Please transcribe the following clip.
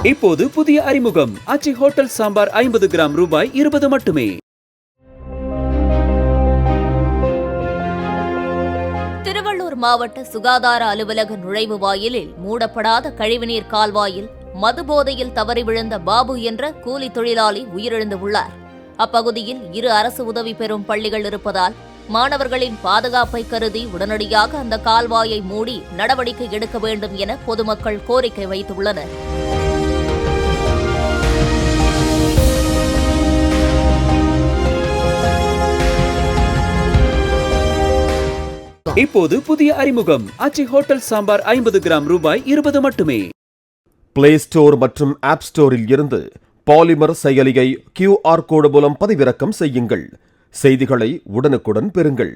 இப்போது புதிய அறிமுகம் ஆச்சி ஹோட்டல் சாம்பார் 50 கிராம் ரூபாய் 20 மட்டுமே. திருவள்ளூர் மாவட்ட சுகாதார அலுவலக நுழைவு வாயிலில் மூடப்படாத கழிவுநீர் கால்வாயில் மதுபோதையில் தவறி விழுந்த பாபு என்ற கூலி தொழிலாளி உயிரிழந்துள்ளார். அப்பகுதியில் 2 அரசு உதவி பெறும் பள்ளிகள் இருப்பதால் மாணவர்களின் பாதுகாப்பை கருதி உடனடியாக அந்த கால்வாயை மூடி நடவடிக்கை எடுக்க வேண்டும் என பொதுமக்கள் கோரிக்கை வைத்துள்ளனர். இப்போது புதிய அறிமுகம் ஆச்சி ஹோட்டல் சாம்பார் 50 கிராம் ரூபாய் 20 மட்டுமே. பிளே ஸ்டோர் மற்றும் ஆப் ஸ்டோரில் இருந்து பாலிமர் செயலியை QR கோடு மூலம் பதிவிறக்கம் செய்யுங்கள். செய்திகளை உடனுக்குடன் பெறுங்கள்.